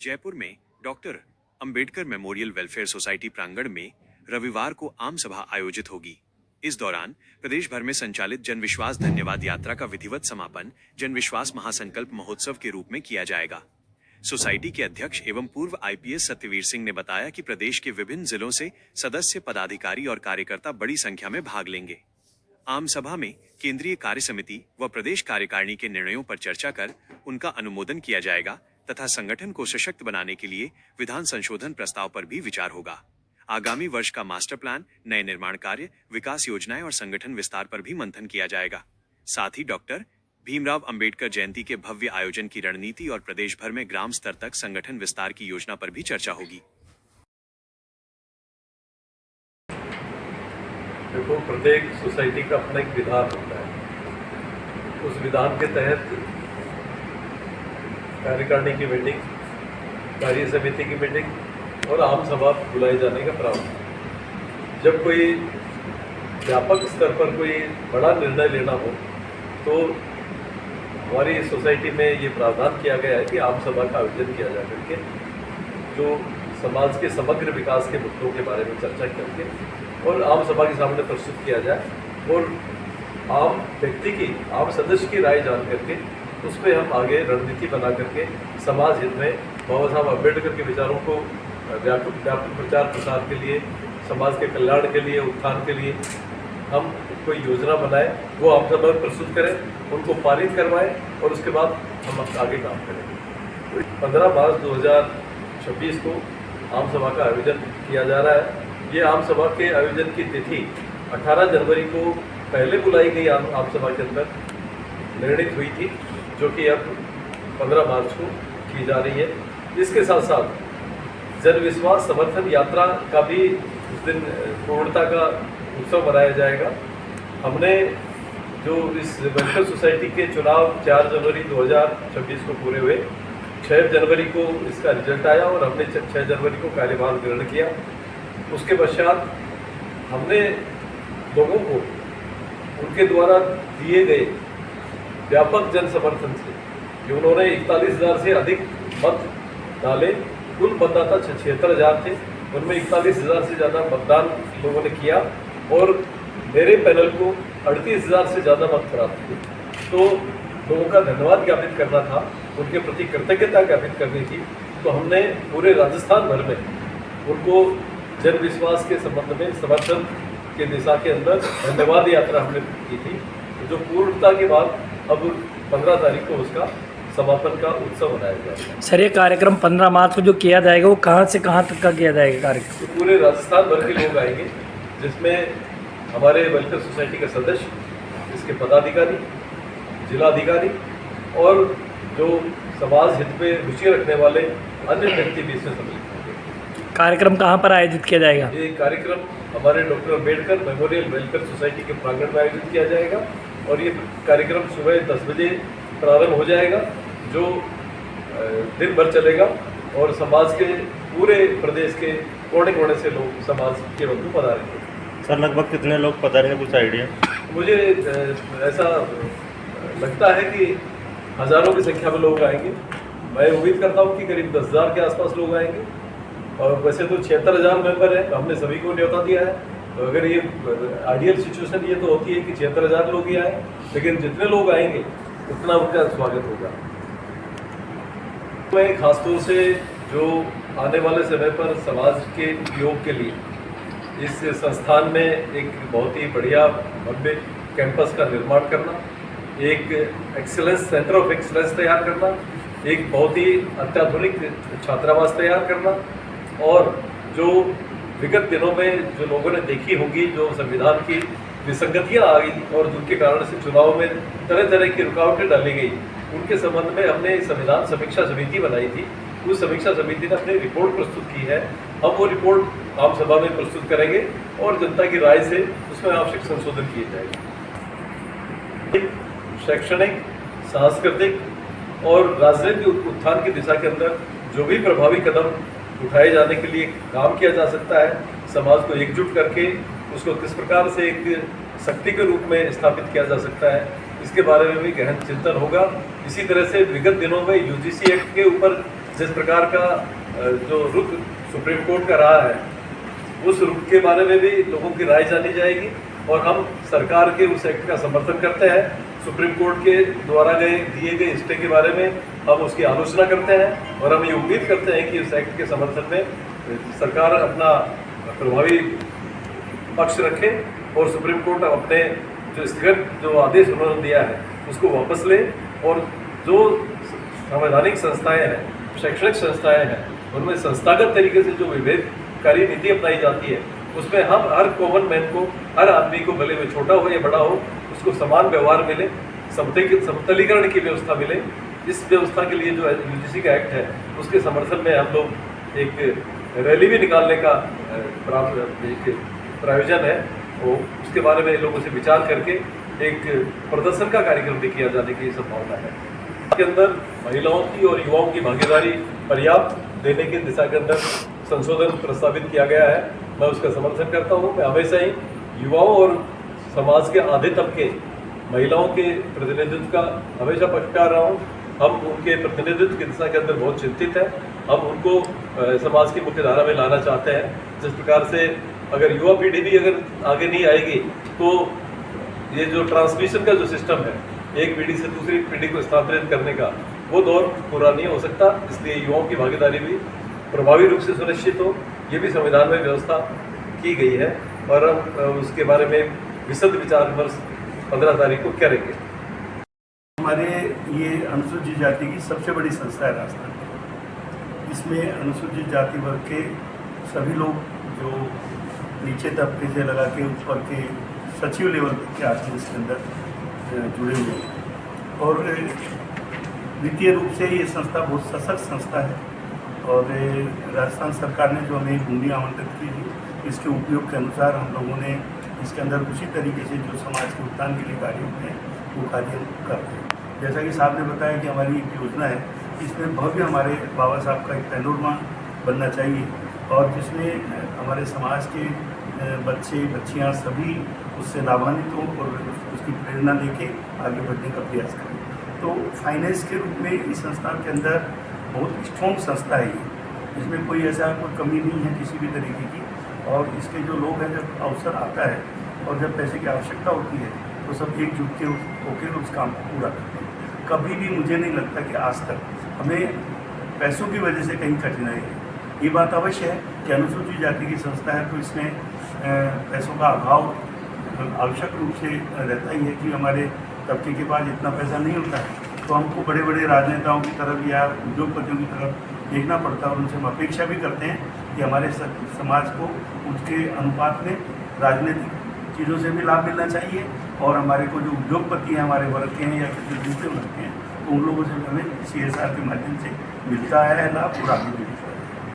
जयपुर में doctor Ambedkar memorial welfare society प्रांगण में रविवार को आम सभा आयोजित होगी। इस दौरान प्रदेश भर में संचालित जन विश्वास धन्यवाद यात्रा का विधिवत समापन जन विश्वास महासंकल्प महोत्सव के रूप में किया जाएगा। सोसाइटी के अध्यक्ष एवं पूर्व आईपीएस सत्यवीर सिंह ने बताया कि प्रदेश के विभिन्न जिलों से सदस्य, पदाधिकारी और कार्यकर्ता बड़ी संख्या में भाग लेंगे। आम सभा में केंद्रीय कार्य समिति व प्रदेश कार्यकारिणी के निर्णयों पर चर्चा कर उनका अनुमोदन किया जाएगा तथा संगठन को सशक्त बनाने के लिए विधान संशोधन प्रस्ताव पर भी विचार होगा। आगामी वर्ष का मास्टर प्लान, नए निर्माण कार्य, विकास योजनाएं और संगठन विस्तार पर भी मंथन किया जाएगा। साथ ही डॉक्टर भीमराव अंबेडकर जयंती के भव्य आयोजन की रणनीति और प्रदेश भर में ग्राम स्तर तक संगठन विस्तार की योजना पर भी चर्चा होगी। देखो, प्रत्येक सोसाइटी का अपना एक विधान होता है। उस विधान के तहत कार्यकारिणी की मीटिंग, कार्य समिति की मीटिंग और आम सभा बुलाए जाने का प्रावधान। जब कोई व्यापक स्तर पर कोई बड़ा निर्णय लेना हो तो हमारी सोसाइटी में ये प्रावधान किया गया है कि आम सभा का आयोजन किया जा करके जो समाज के समग्र विकास के मुद्दों के बारे में चर्चा करके और आम सभा के सामने प्रस्तुत किया जाए और आम व्यक्ति की, आम सदस्य की राय जान करके उसमें हम आगे रणनीति बना करके समाज हित में बाबा साहब अम्बेडकर के विचारों को व्यापक प्रचार प्रसार के लिए, समाज के कल्याण के लिए, उत्थान के लिए हम कोई योजना बनाए, वो आम सभा में प्रस्तुत करें, उनको पारित करवाएं और उसके बाद हम आगे काम करेंगे। 15 मार्च 2026 को आम सभा का आयोजन किया जा रहा है। ये आम सभा के आयोजन की तिथि 18 जनवरी को पहले बुलाई गई आम सभा के अंदर निर्णित हुई थी, जो कि अब 15 मार्च को की जा रही है। इसके साथ साथ जन विश्वास समर्थन यात्रा का भी उस दिन पूर्णता का उत्सव मनाया जाएगा। हमने जो इस वेलफेयर सोसाइटी के चुनाव 4 जनवरी 2026 को पूरे हुए, 6 जनवरी को इसका रिजल्ट आया और हमने 6 जनवरी को कार्यभार ग्रहण किया। उसके पश्चात हमने लोगों को उनके द्वारा दिए गए व्यापक जन समर्थन से, कि उन्होंने 41,000 से अधिक मत डाले, कुल मतदाता 76,000 थे, उनमें 41,000 से ज़्यादा मतदान लोगों ने किया और मेरे पैनल को 38,000 से ज़्यादा मत प्राप्त हुए। तो लोगों का धन्यवाद ज्ञापित करना था, उनके प्रति कृतज्ञता ज्ञापित करनी थी। तो हमने पूरे राजस्थान भर में उनको जन विश्वास के संबंध में समर्थन के दिशा के अंदर धन्यवाद यात्रा हमने की थी, जो पूर्णता के बाद अब 15 तारीख को उसका समापन का उत्सव मनाया जाएगा। सर, ये कार्यक्रम 15 मार्च को जो किया जाएगा वो कहाँ से कहाँ तक का किया जाएगा कार्यक्रम? तो पूरे राजस्थान भर के लोग आएंगे, जिसमें हमारे वेलफेयर सोसाइटी के सदस्य, इसके पदाधिकारी, जिलाधिकारी और जो समाज हित में रुचि रखने वाले अन्य व्यक्ति भी इसमें सम्मिलित होंगे। कार्यक्रम कहाँ पर आयोजित किया जाएगा? ये कार्यक्रम हमारे doctor Ambedkar memorial welfare society के प्रांगण में आयोजित किया जाएगा और ये कार्यक्रम सुबह 10 बजे प्रारंभ हो जाएगा, जो दिन भर चलेगा और समाज के पूरे प्रदेश के कोने कोने से लोग समाज के बंधु पधारेंगे। सर, लगभग कितने लोग पधारेंगे, कुछ आइडिया? मुझे ऐसा लगता है कि हज़ारों की संख्या में लोग आएंगे। मैं उम्मीद करता हूँ कि करीब 10,000 के आसपास लोग आएंगे और वैसे तो 76,000 मेंबर हैं, हमने सभी को न्योता दिया है। तो अगर ये आइडियल सिचुएशन ये तो होती है कि 76,000 लोग ही आए, लेकिन जितने लोग आएंगे उतना उनका स्वागत होगा। मैं खासतौर से जो आने वाले समय पर समाज के उपयोग के लिए इस संस्थान में एक बहुत ही बढ़िया भव्य कैंपस का निर्माण करना, एक एक्सीलेंस सेंटर ऑफ एक्सीलेंस तैयार करना, एक बहुत ही अत्याधुनिक छात्रावास तैयार करना और जो विगत दिनों में जो लोगों ने देखी होंगी, जो संविधान की विसंगतियां आ गई और जिनके कारण से चुनाव में तरह तरह की रुकावटें डाली गई, उनके संबंध में हमने संविधान समीक्षा समिति बनाई थी। उस समीक्षा समिति ने अपनी रिपोर्ट प्रस्तुत की है। हम वो रिपोर्ट आम सभा में प्रस्तुत करेंगे और जनता की राय से उसमें आवश्यक संशोधन किए जाएंगे। शैक्षणिक, सांस्कृतिक और राजनीतिक उत्थान की दिशा के अंदर जो भी प्रभावी कदम उठाए जाने के लिए काम किया जा सकता है, समाज को एकजुट करके उसको किस प्रकार से एक शक्ति के रूप में स्थापित किया जा सकता है, इसके बारे में भी गहन चिंतन होगा। इसी तरह से विगत दिनों में यूजीसी एक्ट के ऊपर जिस प्रकार का जो रुख सुप्रीम कोर्ट का रहा है, उस रुख के बारे में भी लोगों की राय जानी जाएगी और हम सरकार के उस एक्ट का समर्थन करते हैं। सुप्रीम कोर्ट के द्वारा दिए गए स्टे के बारे में हम उसकी आलोचना करते हैं और हम ये उम्मीद करते हैं कि उस एक्ट के समर्थन में सरकार अपना प्रभावी पक्ष रखे और सुप्रीम कोर्ट अपने जो स्थगन जो आदेश उन्होंने दिया है उसको वापस ले और जो संवैधानिक संस्थाएं हैं, शैक्षणिक संस्थाएं हैं, उनमें संस्थागत तरीके से जो विभेदकारी नीति अपनाई जाती है उसमें हम हर कॉमन मैन को, हर आदमी को, भले वो छोटा हो या बड़ा हो, उसको समान व्यवहार मिले, समतलीकरण की व्यवस्था मिले। इस व्यवस्था के लिए जो यूजीसी का एक्ट है उसके समर्थन में हम लोग एक रैली भी निकालने का एक प्रायोजन है और उसके बारे में लोगों से विचार करके एक प्रदर्शन का कार्यक्रम भी किया जाने की संभावना है। इसके अंदर महिलाओं की और युवाओं की भागीदारी पर्याप्त देने की दिशा के अंदर संशोधन प्रस्तावित किया गया है। मैं उसका समर्थन करता हूँ। मैं हमेशा ही युवाओं और समाज के आधे तबके महिलाओं के प्रतिनिधित्व का हमेशा पक्षकार रहा हूँ। हम उनके प्रतिनिधित्व की दिशा के अंदर बहुत चिंतित हैं। हम उनको समाज की मुख्य धारा में लाना चाहते हैं। जिस प्रकार से अगर युवा पीढ़ी भी अगर आगे नहीं आएगी तो ये जो ट्रांसमिशन का जो सिस्टम है, एक पीढ़ी से दूसरी पीढ़ी को स्थानांतरित करने का, वो दौर पूरा नहीं हो सकता। इसलिए युवाओं की भागीदारी भी प्रभावी रूप से सुनिश्चित हो, ये भी संविधान में व्यवस्था की गई है और हम उसके बारे में विशद विचार विमर्श 15 तारीख को करेंगे। हमारे ये अनुसूचित जाति की सबसे बड़ी संस्था है राजस्थान की। इसमें अनुसूचित जाति वर्ग के सभी लोग जो नीचे तबके से लगा के ऊपर के सचिव लेवल के आदमी इसके अंदर जुड़े हुए हैं और वित्तीय रूप से ये संस्था बहुत सशक्त संस्था है और राजस्थान सरकार ने जो हमें भूमि आवंटित की थी इसके उपयोग के अनुसार हम लोगों ने इसके अंदर उसी तरीके से जो समाज के उत्थान के लिए कार्य होते हैं वो कार्य कर रहे हैं। जैसा कि साहब ने बताया कि हमारी एक योजना है, इसमें भव्य हमारे बाबा साहब का एक पैनोरमा बनना चाहिए और जिसमें हमारे समाज के बच्चे बच्चियां सभी उससे लाभान्वित हों और उसकी प्रेरणा लेके आगे बढ़ने का प्रयास करें। तो फाइनेंस के रूप में इस संस्थान के अंदर बहुत स्ट्रॉन्ग संस्था है ये, इसमें कोई ऐसा कोई कमी नहीं है किसी भी तरीके की और इसके जो लोग हैं जब अवसर आता है और जब पैसे की आवश्यकता होती है तो सब एकजुट के होकर उस काम को पूरा करते हैं। कभी भी मुझे नहीं लगता कि आज तक हमें पैसों की वजह से कहीं कठिनाई है। ये बात अवश्य है कि अनुसूचित जाति की संस्था है तो इसमें पैसों का अभाव आवश्यक रूप से रहता ही है कि हमारे तबके के पास इतना पैसा नहीं होता है तो हमको बड़े बड़े राजनेताओं की तरफ या उद्योगपतियों की तरफ देखना पड़ता है और उनसे हम अपेक्षा भी करते हैं कि हमारे समाज को उसके अनुपात में राजनीतिक चीज़ों से भी लाभ मिलना चाहिए और हमारे को जो उद्योगपति हैं हमारे वर्ग के हैं या फिर दूसरे वर्ग के हैं तो उन लोगों से भी हमें CSR के माध्यम से मिलता है लाभ और आगे भी